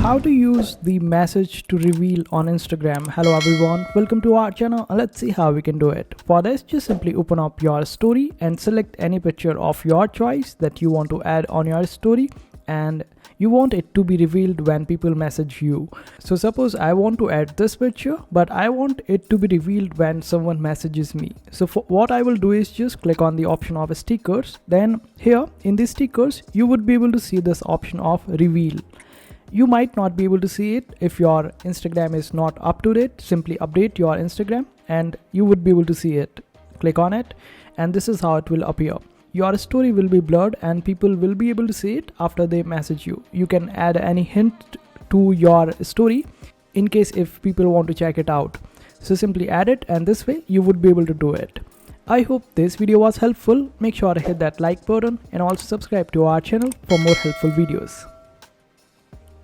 How to use the message to reveal on Instagram. Hello everyone, welcome to our channel and let's see how we can do it. For this, just simply open up your story and select any picture of your choice that you want to add on your story, and you want it to be revealed when people message you. So suppose I want to add this picture, but I want it to be revealed when someone messages me. So what I will do is just click on the option of stickers. Then here in the stickers, you would be able to see this option of reveal. You might not be able to see it if your Instagram is not up to date. Simply update your Instagram and you would be able to see it. Click on it and this is how it will appear. Your story will be blurred and people will be able to see it after they message you. You can add any hint to your story in case if people want to check it out. So simply add it and this way you would be able to do it. I hope this video was helpful. Make sure to hit that like button and also subscribe to our channel for more helpful videos.